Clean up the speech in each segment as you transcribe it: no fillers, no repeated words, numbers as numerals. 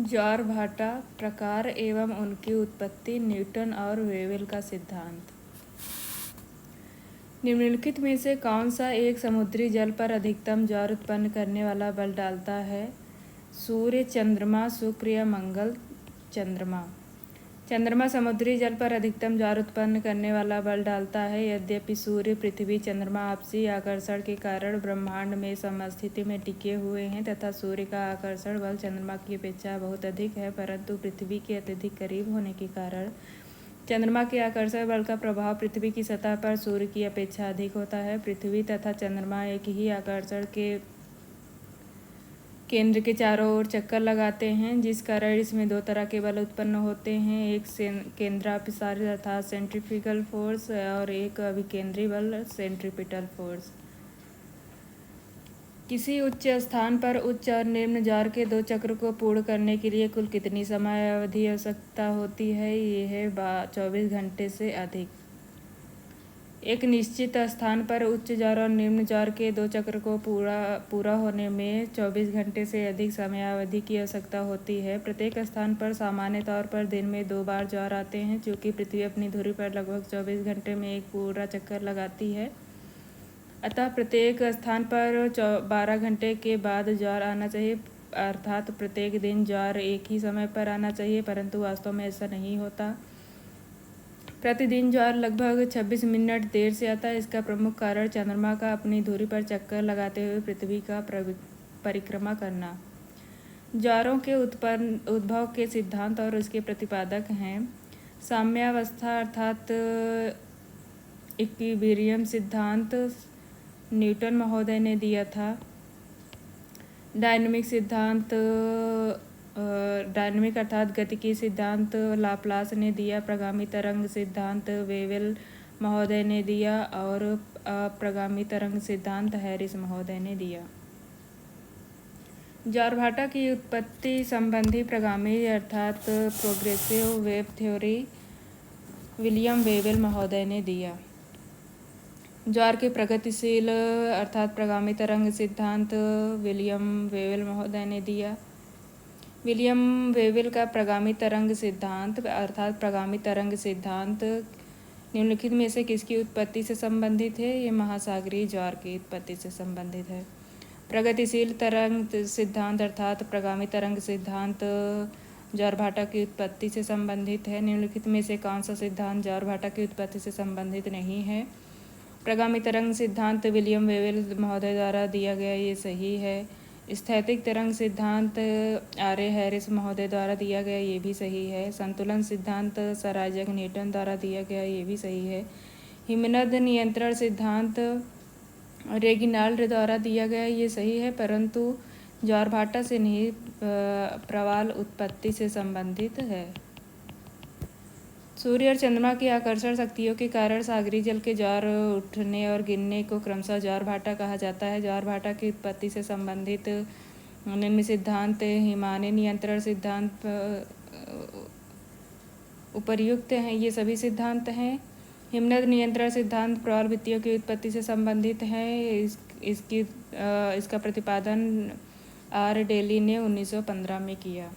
ज्वार भाटा प्रकार एवं उनकी उत्पत्ति, न्यूटन और वेवेल का सिद्धांत। निम्नलिखित में से कौन सा एक समुद्री जल पर अधिकतम ज्वार उत्पन्न करने वाला बल डालता है? सूर्य, चंद्रमा, शुक्र या मंगल? चंद्रमा। चंद्रमा समुद्री जल पर अधिकतम ज्वार उत्पन्न करने वाला बल डालता है। यद्यपि सूर्य, पृथ्वी, चंद्रमा आपसी आकर्षण के कारण ब्रह्मांड में समस्थिति में टिके हुए हैं तथा सूर्य का आकर्षण बल चंद्रमा की अपेक्षा बहुत अधिक है, परंतु पृथ्वी के अत्यधिक करीब होने के कारण चंद्रमा के आकर्षण बल का प्रभाव पृथ्वी की सतह पर सूर्य की अपेक्षा अधिक होता है। पृथ्वी तथा चंद्रमा एक ही आकर्षण के केंद्र के चारों ओर चक्कर लगाते हैं, जिस कारण इसमें दो तरह के बल उत्पन्न होते हैं, एक केंद्रापसारी अर्थात सेंट्रीफ्यूगल फोर्स और एक अभिकेंद्री बल सेंट्रीपिटल फोर्स। किसी उच्च स्थान पर उच्च और निम्न ज्वार के दो चक्र को पूर्ण करने के लिए कुल कितनी समय अवधि आवश्यकता होती है? यह है 24 घंटे से अधिक। एक निश्चित स्थान पर उच्च ज्वार और निम्न ज्वार के दो चक्र को पूरा होने में 24 घंटे से अधिक समयावधि की आवश्यकता होती है। प्रत्येक स्थान पर सामान्य तौर पर दिन में 2 बार ज्वार आते हैं। चूँकि पृथ्वी अपनी धुरी पर लगभग 24 घंटे में एक पूरा चक्कर लगाती है, अतः प्रत्येक स्थान पर 12 घंटे के बाद ज्वार आना चाहिए, अर्थात प्रत्येक दिन ज्वार एक ही समय पर आना चाहिए, परंतु वास्तव में ऐसा नहीं होता। प्रतिदिन ज्वार लगभग 26 मिनट देर से आता है। इसका प्रमुख कारण चंद्रमा का अपनी धुरी पर चक्कर लगाते हुए पृथ्वी का परिक्रमा करना। ज्वारों के उद्भव के सिद्धांत और उसके प्रतिपादक हैं। साम्यावस्था अर्थात इक्विलिब्रियम सिद्धांत न्यूटन महोदय ने दिया था। डायनामिक सिद्धांत डायनामिक अर्थात गतिकी सिद्धांत लाप्लास ने दिया। प्रगामी तरंग सिद्धांत वेवेल महोदय ने दिया और अप्रगामी तरंग सिद्धांत हैरिस महोदय ने दिया। ज्वारभाटा की उत्पत्ति संबंधी प्रगामी अर्थात progressive wave theory William Wavell महोदय ने दिया। ज्वार के प्रगतिशील अर्थात प्रगामी तरंग सिद्धांत विलियम वेवेल महोदय ने दिया। विलियम वेवेल का प्रगामी तरंग सिद्धांत अर्थात प्रगामी तरंग सिद्धांत निम्नलिखित में से किसकी उत्पत्ति से संबंधित है? ये महासागरीय ज्वार की उत्पत्ति से संबंधित है। प्रगतिशील तरंग सिद्धांत अर्थात प्रगामी तरंग सिद्धांत ज्वारभाटा की उत्पत्ति से संबंधित है। निम्नलिखित में से कौन सा सिद्धांत ज्वारभाटा की उत्पत्ति से संबंधित नहीं है? प्रगामी तरंग सिद्धांत विलियम वेवेल महोदय द्वारा दिया गया, ये सही है। स्थैतिक तरंग सिद्धांत आर ए हैरिस महोदय द्वारा दिया गया, ये भी सही है। संतुलन सिद्धांत सर आइजैक न्यूटन द्वारा दिया गया, ये भी सही है। हिमनद नियंत्रण सिद्धांत रेगिनाल्ड द्वारा दिया गया, ये सही है, परंतु ज्वारभाटा से नहीं, प्रवाल उत्पत्ति से संबंधित है। सूर्य और चंद्रमा की आकर्षण शक्तियों के कारण सागरीय जल के ज्वार उठने और गिरने को क्रमशः ज्वारभाटा कहा जाता है। ज्वारभाटा की उत्पत्ति से संबंधित निम्न सिद्धांत हिमानी नियंत्रण सिद्धांत उपर्युक्त हैं। ये सभी सिद्धांत हैं। हिमनद नियंत्रण सिद्धांत प्रवालभित्तियों की उत्पत्ति से संबंधित है। इसका प्रतिपादन आर डेली ने 1915 में किया।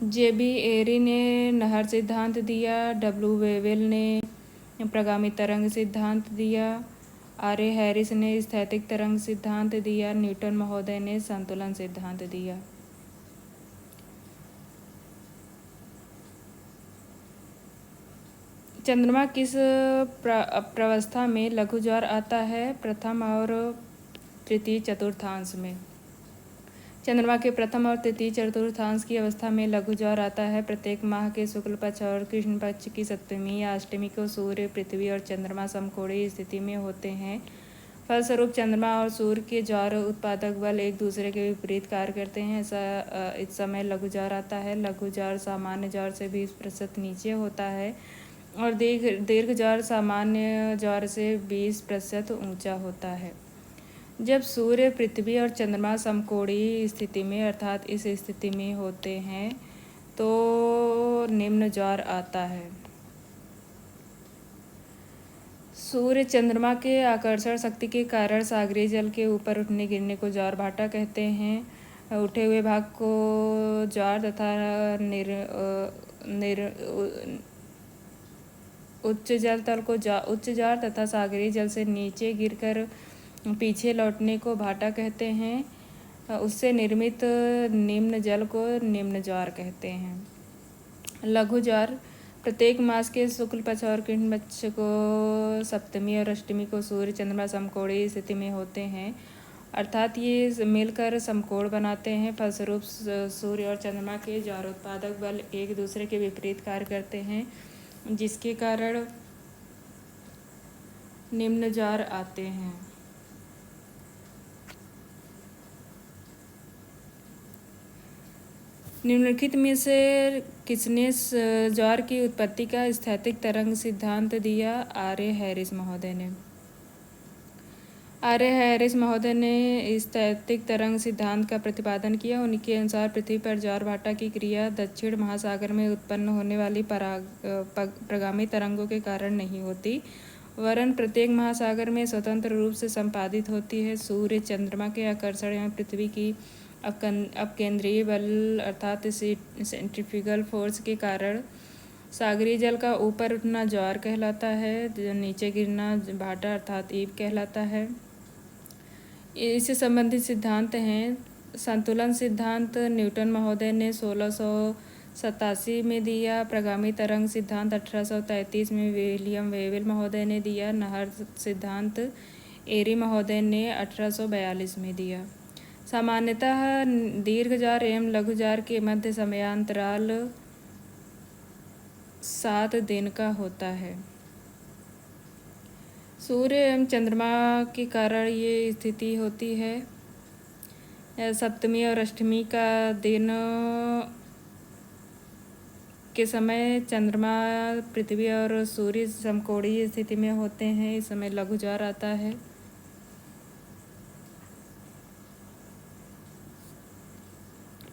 जे.बी. एरी ने नहर सिद्धांत दिया। डब्ल्यू. वेवेल ने प्रगामी तरंग सिद्धांत दिया। आर ए हैरिस ने स्थैतिक तरंग सिद्धांत दिया। न्यूटन महोदय ने संतुलन सिद्धांत दिया। चंद्रमा किस प्रावस्था में लघु ज्वार आता है? प्रथम और तृतीय चतुर्थांश में। चंद्रमा के प्रथम और तृतीय चतुर्थांश की अवस्था में लघु ज्वार आता है। प्रत्येक माह के शुक्ल पक्ष और कृष्ण पक्ष की सप्तमी या अष्टमी को सूर्य, पृथ्वी और चंद्रमा समकोणीय स्थिति में होते हैं। फलस्वरूप चंद्रमा और सूर्य के ज्वार उत्पादक बल एक दूसरे के विपरीत कार्य करते हैं। इस समय लघु ज्वार आता है। लघु ज्वार सामान्य ज्वार से 20% नीचे होता है और दीर्घ ज्वार सामान्य ज्वार से 20% ऊंचा होता है। जब सूर्य, पृथ्वी और चंद्रमा समकोणीय स्थिति में अर्थात इस स्थिति में होते हैं तो निम्न ज्वार आता है। सूर्य चंद्रमा के आकर्षण शक्ति के कारण सागरीय जल के ऊपर उठने गिरने को ज्वारभाटा कहते हैं। उठे हुए भाग को ज्वार तथा उच्च जल तल को उच्च ज्वार तथा सागरीय जल से नीचे गिरकर पीछे लौटने को भाटा कहते हैं। उससे निर्मित निम्न जल को निम्न ज्वार कहते हैं। लघु ज्वार प्रत्येक मास के शुक्ल पक्ष और कृष्ण पक्ष को सप्तमी और अष्टमी को सूर्य चंद्रमा समकोणीय स्थिति में होते हैं, अर्थात ये मिलकर समकोण बनाते हैं। फलस्वरूप सूर्य और चंद्रमा के ज्वारोत्पादक बल एक दूसरे के विपरीत कार्य करते हैं, जिसके कारण निम्न ज्वार आते हैं। निम्नलिखित में से किसने ज्वार की उत्पत्ति का स्थैतिक तरंग सिद्धांत दिया? आर्य हैरिस महोदय ने। आर्य हैरिस महोदय ने स्थैतिक तरंग सिद्धांत का प्रतिपादन किया। उनके अनुसार पृथ्वी पर ज्वार भाटा की क्रिया दक्षिण महासागर में उत्पन्न होने वाली प्रगामी तरंगों के कारण नहीं होती, वरन प्रत्येक महासागर में स्वतंत्र रूप से संपादित होती है। सूर्य चंद्रमा के आकर्षण एवं पृथ्वी की अपकेंद्रीय बल अर्थात सेंट्रीफ्यूगल फोर्स के कारण सागरीय जल का ऊपर उठना ज्वार कहलाता है, जो नीचे गिरना भाटा अर्थात ईब कहलाता है। इससे संबंधित सिद्धांत हैं। संतुलन सिद्धांत न्यूटन महोदय ने 1687 में दिया। प्रगामी तरंग सिद्धांत 1833 में विलियम वेवेल महोदय ने दिया। नहर सिद्धांत एरी महोदय ने 1842 में दिया। सामान्यतः दीर्घ ज्वार एवं लघु ज्वार के मध्य समयांतराल 7 दिन का होता है। सूर्य एवं चंद्रमा के कारण ये स्थिति होती है। सप्तमी और अष्टमी का दिन के समय चंद्रमा पृथ्वी और सूर्य समकोणीय स्थिति में होते हैं, इस समय लघु ज्वार आता है।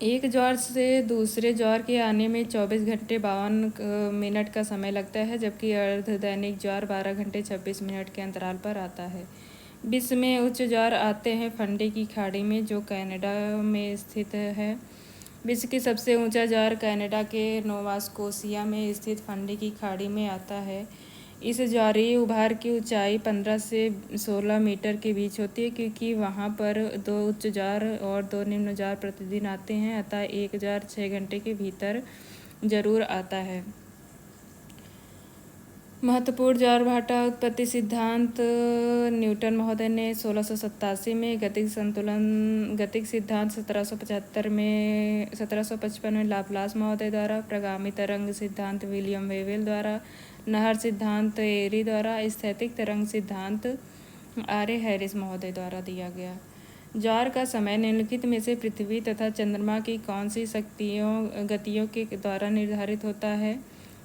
एक ज्वार से दूसरे ज्वार के आने में 24 घंटे 52 मिनट का समय लगता है, जबकि अर्धदैनिक ज्वार 12 घंटे 26 मिनट के अंतराल पर आता है। विश्व में उच्च ज्वार आते हैं फंडी की खाड़ी में, जो कनाडा में स्थित है। विश्व की सबसे ऊंचा ज्वार कनाडा के नोवा स्कोशिया में स्थित फंडी की खाड़ी में आता है। इस ज्वारीय उभार की ऊंचाई 15 से 16 मीटर के बीच होती है, क्योंकि वहां पर 2 उच्च ज्वार और 2 निम्न ज्वार प्रतिदिन आते हैं, अतः एक ज्वार 6 घंटे के भीतर जरूर आता है। महत्वपूर्ण ज्वार भाटा उत्पत्ति सिद्धांत न्यूटन महोदय ने 1687 में। गतिक सिद्धांत 1755 में लाप्लास महोदय द्वारा। प्रगामी तरंग सिद्धांत विलियम वेवेल द्वारा। नहर सिद्धांत एरी द्वारा। स्थैतिक तरंग सिद्धांत आर्य हैरिस महोदय द्वारा दिया गया। ज्वार का समय निम्नलिखित में से पृथ्वी तथा चंद्रमा की कौन सी गतियों के द्वारा निर्धारित होता है?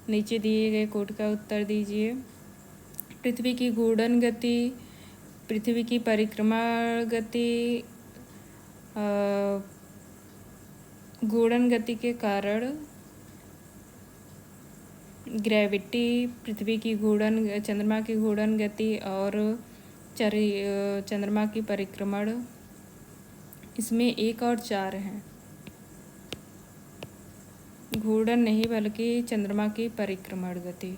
नीचे दिए गए कोड का उत्तर दीजिए। पृथ्वी की घूर्णन गति, पृथ्वी की परिक्रमा गति, घूर्णन गति के कारण ग्रेविटी, पृथ्वी की घूर्णन, चंद्रमा की घूर्णन गति और चंद्रमा की परिक्रमण, इसमें 1 और 4 हैं। घूर्णन नहीं बल्कि चंद्रमा की परिक्रमण गति।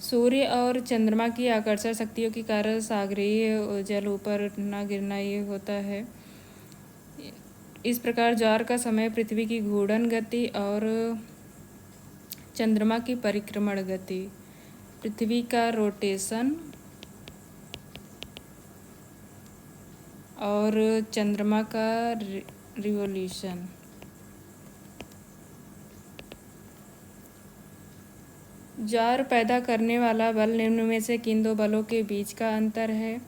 सूर्य और चंद्रमा की आकर्षण शक्तियों के कारण सागरीय जल ऊपर उठना गिरना ये होता है। इस प्रकार ज्वार का समय पृथ्वी की घूर्णन गति और चंद्रमा की परिक्रमण गति, पृथ्वी का रोटेशन और चंद्रमा का रिवोल्यूशन। ज्वार पैदा करने वाला बल निम्न में से किन 2 बलों के बीच का अंतर है?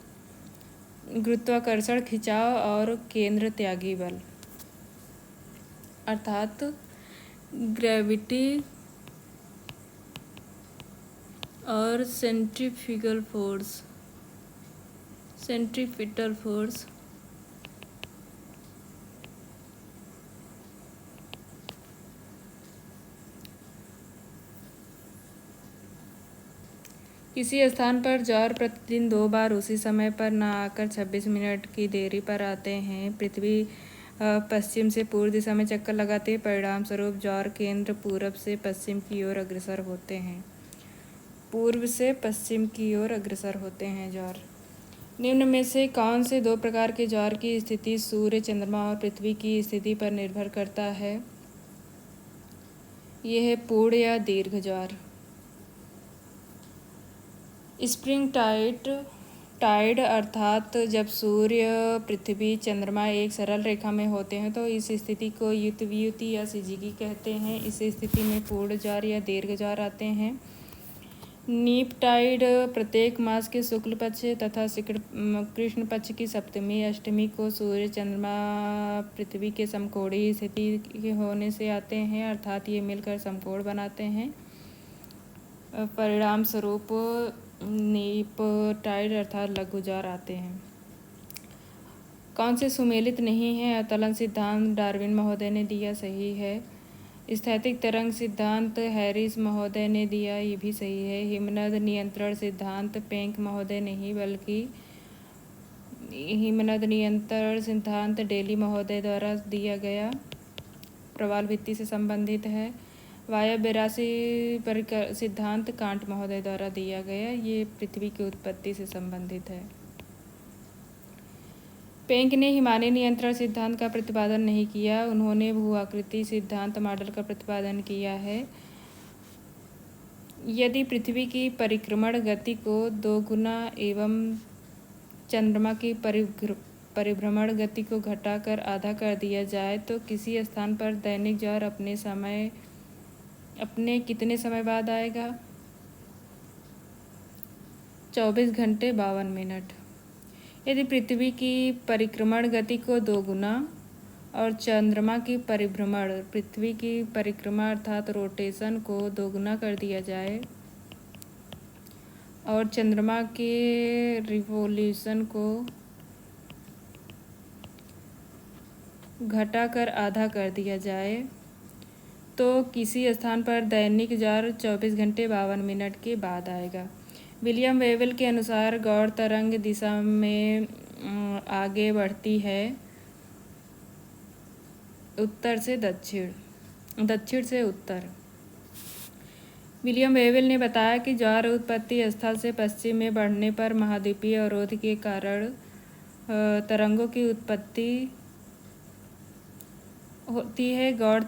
गुरुत्वाकर्षण खिंचाव और केंद्र त्यागी बल, अर्थात ग्रेविटी और सेंट्रीफ्यूगल फोर्स, सेंट्रीपिटल फोर्स। किसी स्थान पर ज्वार प्रतिदिन 2 बार उसी समय पर न आकर 26 मिनट की देरी पर आते हैं। पृथ्वी पश्चिम से पूर्व दिशा में चक्कर लगाते हैं। परिणाम स्वरूप ज्वार केंद्र पूरब से पश्चिम की ओर अग्रसर होते हैं। पूर्व से पश्चिम की ओर अग्रसर होते हैं ज्वार। निम्न में से कौन से दो प्रकार के ज्वार की स्थिति सूर्य, चंद्रमा और पृथ्वी की स्थिति पर निर्भर करता है? यह है पूर्ण या दीर्घ ज्वार। स्प्रिंग टाइड अर्थात जब सूर्य, पृथ्वी, चंद्रमा एक सरल रेखा में होते हैं तो इस स्थिति को युति या सिजिकी कहते हैं। इस स्थिति में पूर्ण ज्वार या दीर्घ ज्वार आते हैं। नीप टाइड प्रत्येक मास के शुक्ल पक्ष तथा कृष्ण पक्ष की सप्तमी, अष्टमी को सूर्य, चंद्रमा, पृथ्वी के समकोणीय स्थिति के होने से आते हैं, अर्थात ये मिलकर समकोण बनाते हैं। परिणाम स्वरूप नीप टाइड अर्थात लघु ज्वार आते हैं। कौन से सुमेलित नहीं है? अतलन सिद्धांत डार्विन महोदय ने दिया, सही है। स्थैतिक तरंग सिद्धांत हैरिस महोदय ने दिया, ये भी सही है। हिमनद नियंत्रण सिद्धांत पेंक महोदय नहीं बल्कि हिमनद नियंत्रण सिद्धांत डेली महोदय द्वारा दिया गया, प्रवाल भित्ति से संबंधित है। वायव्य राशि सिद्धांत कांट महोदय द्वारा दिया गया, ये पृथ्वी की उत्पत्ति से संबंधित है। पेंक ने हिमालय नियंत्रण सिद्धांत का प्रतिपादन नहीं किया, उन्होंने भू-आकृति सिद्धांत मॉडल का प्रतिपादन किया है। यदि पृथ्वी की परिक्रमण गति को 2 गुना एवं चंद्रमा की परिभ्रमण गति को घटाकर आधा कर दिया जाए तो किसी स्थान पर दैनिक ज्वार अपने कितने समय बाद आएगा? 24 घंटे 52 मिनट। यदि पृथ्वी की परिक्रमण गति को 2 गुना और चंद्रमा की पृथ्वी की परिक्रमा अर्थात रोटेशन को 2 गुना कर दिया जाए और चंद्रमा के रिवोल्यूशन को घटाकर आधा कर दिया जाए तो किसी स्थान पर दैनिक ज्वार 24 घंटे 52 मिनट के बाद आएगा। विलियम वेवेल के अनुसार गौड़ तरंग दिशा में आगे बढ़ती है उत्तर से दक्षिण, दक्षिण से उत्तर। विलियम वेवेल ने बताया कि ज्वार उत्पत्ति स्थल से पश्चिम में बढ़ने पर महाद्वीपीय अवरोध के कारण तरंगों की उत्पत्ति होती है। गौड़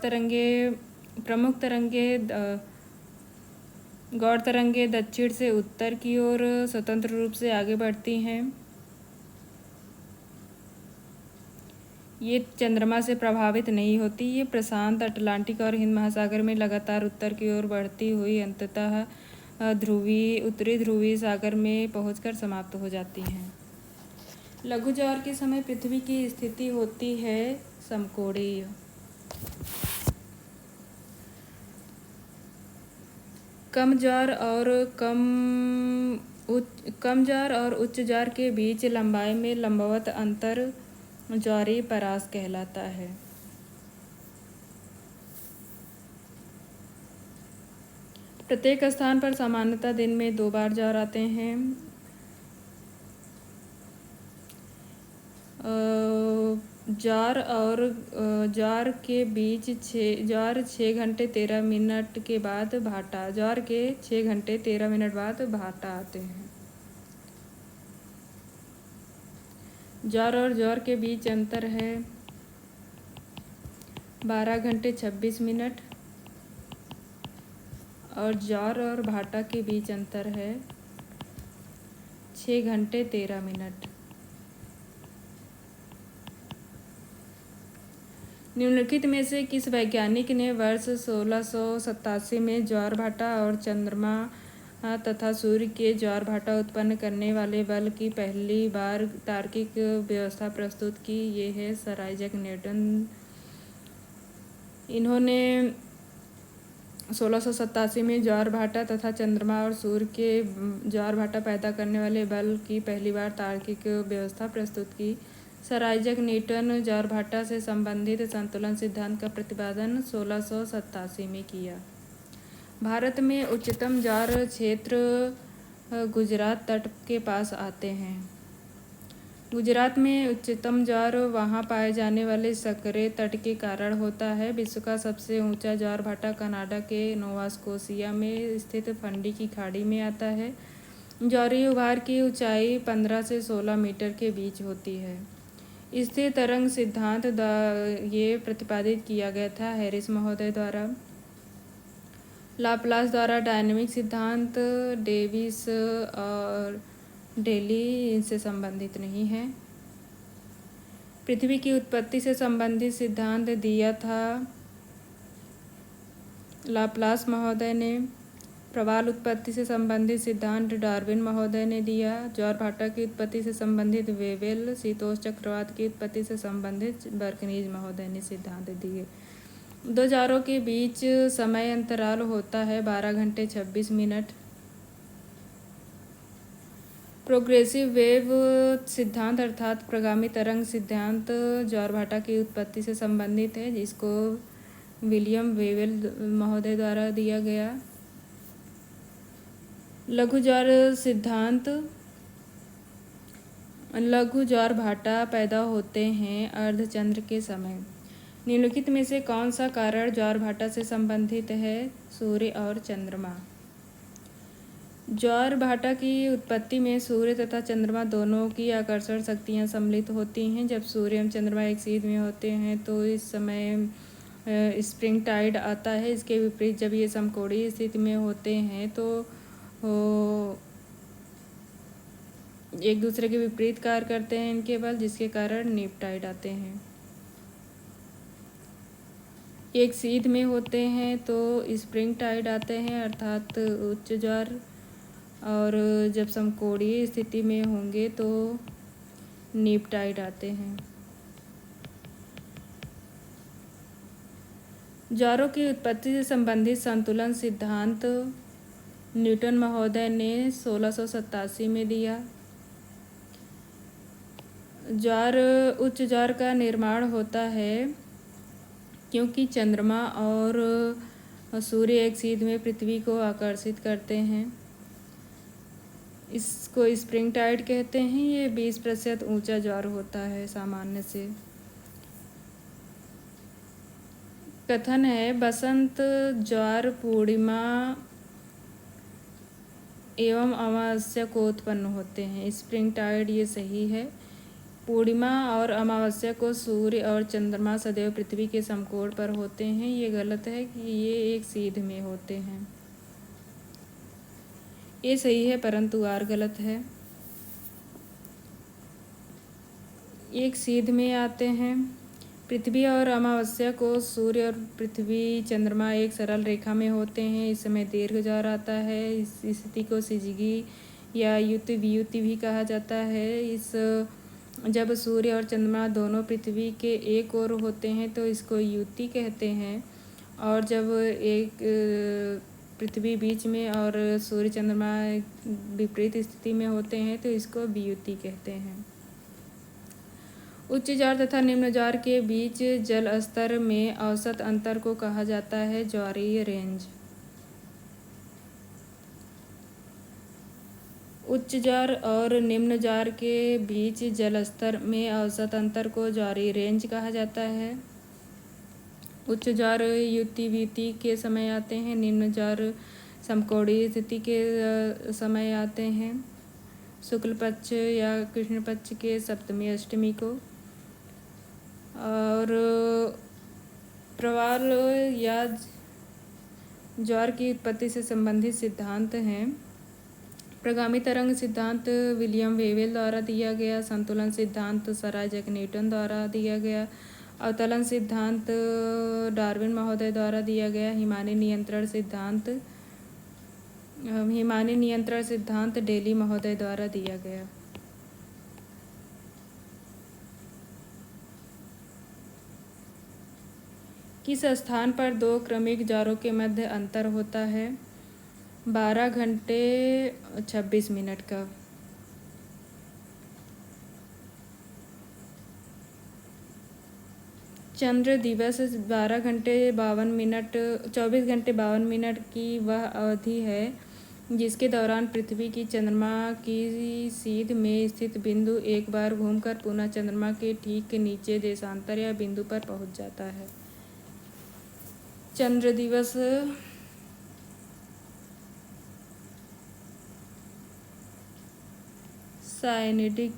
तरंगे दक्षिण से उत्तर की ओर स्वतंत्र रूप से आगे बढ़ती हैं। ये चंद्रमा से प्रभावित नहीं होती। ये प्रशांत, अटलांटिक और हिंद महासागर में लगातार उत्तर की ओर बढ़ती हुई अंततः उत्तरी ध्रुवीय सागर में पहुंचकर समाप्त हो जाती हैं। लघु ज्वार के समय पृथ्वी की स्थिति होती है समकोणीय। कम ज्वार और उच्च ज्वार के बीच लंबाई में लंबवत अंतर ज्वारीय परास कहलाता है। प्रत्येक स्थान पर सामान्यतः दिन में 2 बार ज्वार आते हैं। ज्वार के बीच 6 घंटे 13 मिनट के बाद भाटा, ज्वार के 6 घंटे 13 मिनट बाद भाटा आते हैं। ज्वार और ज्वार के बीच अंतर है 12 घंटे 26 मिनट और ज्वार और भाटा के बीच अंतर है 6 घंटे 13 मिनट। निम्नलिखित में से किस वैज्ञानिक ने वर्ष 1687 में ज्वार भाटा और चंद्रमा तथा सूर्य के ज्वार भाटा उत्पन्न करने वाले बल की पहली बार तार्किक व्यवस्था प्रस्तुत की? ये है सर आइजैक न्यूटन। इन्होंने 1687 में ज्वार भाटा तथा चंद्रमा और सूर्य के ज्वार भाटा पैदा करने वाले बल की पहली बार तार्किक व्यवस्था प्रस्तुत की। सर आइजैक न्यूटन ज्वार भाटा से संबंधित संतुलन सिद्धांत का प्रतिपादन 1687 में किया। भारत में उच्चतम ज्वार क्षेत्र गुजरात तट के पास आते हैं। गुजरात में उच्चतम ज्वार वहाँ पाए जाने वाले सकरे तट के कारण होता है। विश्व का सबसे ऊंचा ज्वार भाटा कनाडा के नोवा स्कोशिया में स्थित फंडी की खाड़ी में आता है। ज्वारीय उभार की ऊंचाई 15 से 16 मीटर के बीच होती है। स्थिर तरंग सिद्धांत ये प्रतिपादित किया गया था हैरिस महोदय द्वारा। लाप्लास द्वारा डायनेमिक सिद्धांत डेविस और डेली इनसे संबंधित नहीं है। पृथ्वी की उत्पत्ति से संबंधित सिद्धांत दिया था लाप्लास महोदय ने। प्रवाल उत्पत्ति से संबंधित सिद्धांत डार्विन महोदय ने दिया। ज्वार भाटा की उत्पत्ति से संबंधित वेवेल, शीतोष्ण चक्रवात की उत्पत्ति से संबंधित बर्कनीज महोदय ने सिद्धांत दिए। दो ज्वारों के बीच समय अंतराल होता है 12 घंटे 26 मिनट। प्रोग्रेसिव वेव सिद्धांत अर्थात प्रगामी तरंग सिद्धांत ज्वार भाटा की उत्पत्ति से संबंधित है, जिसको विलियम वेवेल महोदय द्वारा दिया गया। लघु ज्वार सिद्धांत, लघु ज्वार भाटा पैदा होते हैं अर्धचंद्र के समय। निम्नलिखित में से कौन सा कारण ज्वार भाटा से संबंधित है? सूर्य और चंद्रमा। ज्वार भाटा की उत्पत्ति में सूर्य तथा चंद्रमा दोनों की आकर्षण शक्तियाँ सम्मिलित होती हैं। जब सूर्य एवं चंद्रमा एक सीध में होते हैं तो इस समय स्प्रिंग टाइड आता है। इसके विपरीत जब ये समकोणीय स्थिति में होते हैं तो एक दूसरे के विपरीत कार्य करते हैं इनके बल, जिसके कारण नीप टाइड आते हैं। एक सीध में होते हैं तो स्प्रिंग टाइड आते हैं अर्थात उच्च ज्वार, और जब समकोणीय स्थिति में होंगे तो नीप टाइड आते हैं। ज्वारों की उत्पत्ति से संबंधित संतुलन सिद्धांत न्यूटन महोदय ने 1687 में दिया। ज्वार, उच्च ज्वार का निर्माण होता है क्योंकि चंद्रमा और सूर्य एक सीध में पृथ्वी को आकर्षित करते हैं। इसको स्प्रिंग टाइड कहते हैं। ये 20% ऊंचा ज्वार होता है सामान्य से। कथन है बसंत ज्वार पूर्णिमा एवं अमावस्या को उत्पन्न होते हैं। स्प्रिंग टाइड ये सही है। पूर्णिमा और अमावस्या को सूर्य और चंद्रमा सदैव पृथ्वी के समकोण पर होते हैं। ये गलत है कि ये एक सीध में होते हैं। ये सही है परंतु आर गलत है। एक सीध में आते हैं। पृथ्वी और अमावस्या को सूर्य और पृथ्वी चंद्रमा एक सरल रेखा में होते हैं। इस समय दीर्घ ज्वार आता है। इस स्थिति को सिजगी या युति वियुति भी कहा जाता है। जब सूर्य और चंद्रमा दोनों पृथ्वी के एक ओर होते हैं तो इसको युति कहते हैं, और जब एक पृथ्वी बीच में और सूर्य चंद्रमा विपरीत स्थिति में होते हैं तो इसको वियुति कहते हैं। उच्च ज्वार तथा निम्न ज्वार के बीच जल स्तर में औसत अंतर को कहा जाता है ज्वारीय रेंज। उच्च ज्वार और निम्न ज्वार के बीच जल स्तर में औसत अंतर को ज्वारीय रेंज कहा जाता है। उच्च ज्वार युति वियुति के समय आते हैं। निम्न ज्वार समकोणीय स्थिति के समय आते हैं, शुक्ल पक्ष या कृष्ण पक्ष के सप्तमी अष्टमी को। और प्रवाल या ज्वार की उत्पत्ति से संबंधित सिद्धांत हैं। प्रगामी तरंग सिद्धांत विलियम वेवेल द्वारा दिया गया। संतुलन सिद्धांत सर आइजैक न्यूटन द्वारा दिया गया। अवतलन सिद्धांत डार्विन महोदय द्वारा दिया गया। हिमानी नियंत्रण सिद्धांत डेली महोदय द्वारा दिया गया। किस स्थान पर दो क्रमिक ज्वारों के मध्य अंतर होता है? 12 घंटे 26 मिनट का। चंद्र दिवस 24 घंटे 52 मिनट की वह अवधि है जिसके दौरान पृथ्वी की चंद्रमा की सीध में स्थित बिंदु एक बार घूमकर पुनः चंद्रमा के ठीक नीचे देशांतर या बिंदु पर पहुंच जाता है। चंद्र दिवस साइनेडिक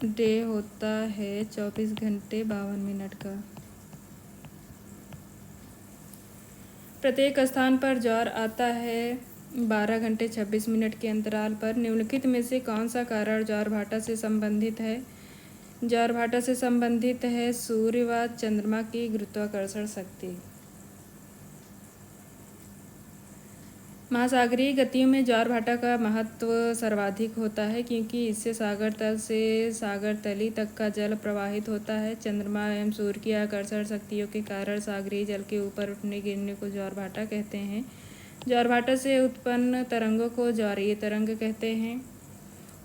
डे होता है 24 घंटे 52 मिनट का। प्रत्येक स्थान पर ज्वार आता है 12 घंटे 26 मिनट के अंतराल पर। निम्नलिखित में से कौन सा कारण ज्वारभाटा से संबंधित है? ज्वारभाटा से संबंधित है सूर्य व चंद्रमा की गुरुत्वाकर्षण शक्ति। महासागरीय गतियों में ज्वारभाटा का महत्व सर्वाधिक होता है क्योंकि इससे सागर तल से सागर तली तक का जल प्रवाहित होता है। चंद्रमा एवं सूर्य की आकर्षण शक्तियों के कारण सागरीय जल के ऊपर उठने गिरने को ज्वारभाटा कहते हैं। ज्वारभाटा से उत्पन्न तरंगों को ज्वारीय तरंग कहते हैं।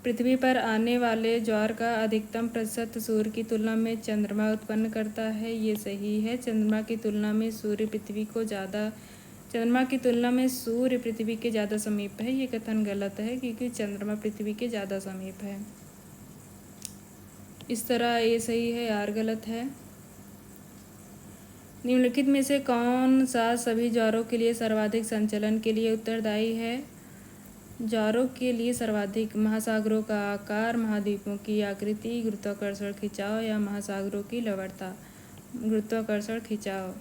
पृथ्वी पर आने वाले ज्वार का अधिकतम प्रतिशत सूर्य की तुलना में चंद्रमा उत्पन्न करता है। ये सही है। चंद्रमा की तुलना में सूर्य पृथ्वी के ज़्यादा समीप है। ये कथन गलत है क्योंकि चंद्रमा पृथ्वी के ज़्यादा समीप है। इस तरह ये सही है, आर गलत है। निम्नलिखित में से कौन सा सभी ज्वारों के लिए सर्वाधिक संचलन के लिए उत्तरदायी है? ज्वारों के लिए सर्वाधिक महासागरों का आकार, महाद्वीपों की आकृति, गुरुत्वाकर्षण खिंचाव या महासागरों की लवणता। गुरुत्वाकर्षण खिंचाव।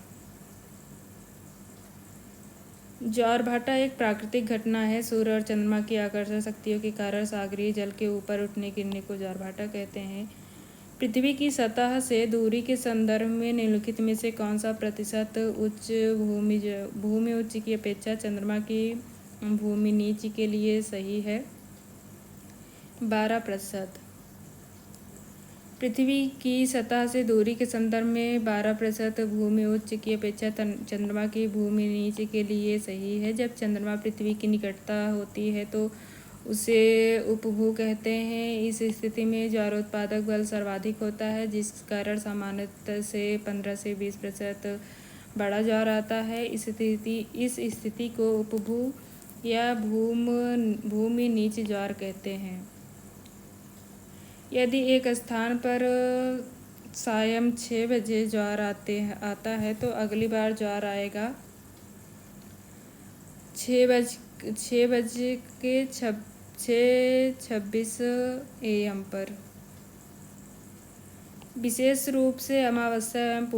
ज्वारभाटा एक प्राकृतिक घटना है। सूर्य और चंद्रमा की आकर्षण शक्तियों के कारण सागरीय जल के ऊपर उठने गिरने को ज्वारभाटा कहते हैं। पृथ्वी की सतह से दूरी के संदर्भ में निम्नलिखित में से कौन सा प्रतिशत उच्च भूमि उच्च की अपेक्षा चंद्रमा की भूमि नीच के लिए सही है? 12%। पृथ्वी की सतह से दूरी के संदर्भ में 12% भूमि उच्च की अपेक्षा चंद्रमा की भूमि नीच के लिए सही है। जब चंद्रमा पृथ्वी की निकटता होती है तो उसे उपभू कहते हैं। इस स्थिति में ज्वारोत्पादक बल सर्वाधिक होता है, जिस कारण सामान्यतः से 15 से 20% बड़ा ज्वार आता है। इस स्थिति को उपभू या भूमि नीच ज्वार कहते हैं। यदि एक स्थान पर सायं 6 बजे ज्वार आता है तो अगली बार ज्वार आएगा 6:26 AM पर। विशेष रूप से अमावस्या एवं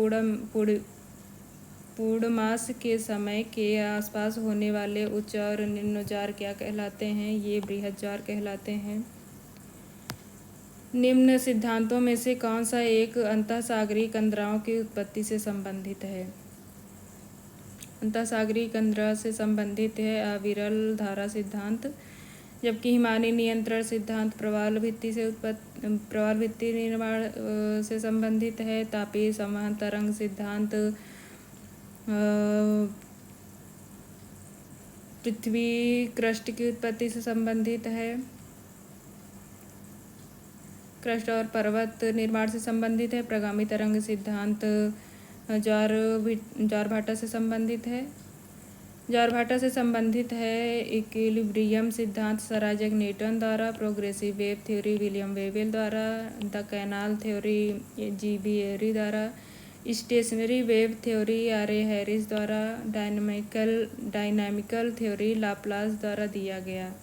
पूर्णमास के समय के आसपास होने वाले उच्च और निम्न ज्वार क्या कहलाते हैं? ये बृहद ज्वार कहलाते हैं। निम्न सिद्धांतों में से कौन सा एक अंतःसागरीय कंदराओं की उत्पत्ति से संबंधित है? अंतःसागरीय कंदरा से संबंधित है अविरल धारा सिद्धांत, जबकि हिमानी नियंत्रण सिद्धांत प्रवाल भित्ति निर्माण से संबंधित है। तापीय संवहन तरंग सिद्धांत पृथ्वी क्रस्ट की उत्पत्ति से संबंधित है। क्रस्ट और पर्वत निर्माण से संबंधित है। प्रगामी तरंग सिद्धांत ज्वारभाटा से संबंधित है। ज्वारभाटा से संबंधित है इक्विलिब्रियम सिद्धांत सर आइजैक न्यूटन द्वारा, progressive wave theory William Wavell द्वारा, द कैनाल थ्योरी जी.बी. एरी द्वारा, stationary wave theory R.A.. Harris द्वारा, डायनामिकल थ्योरी लाप्लास द्वारा दिया गया।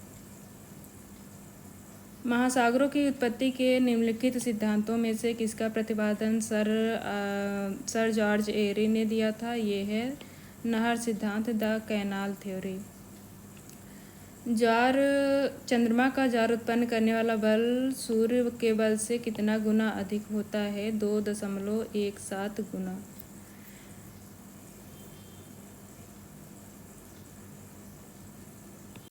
महासागरों की उत्पत्ति के निम्नलिखित सिद्धांतों में से किसका प्रतिपादन सर जॉर्ज एरी ने दिया था? ये है नहर सिद्धांत, द कैनाल थ्योरी। चंद्रमा का ज्वार उत्पन्न करने वाला बल सूर्य के बल से कितना गुना अधिक होता है? 2.17 गुना।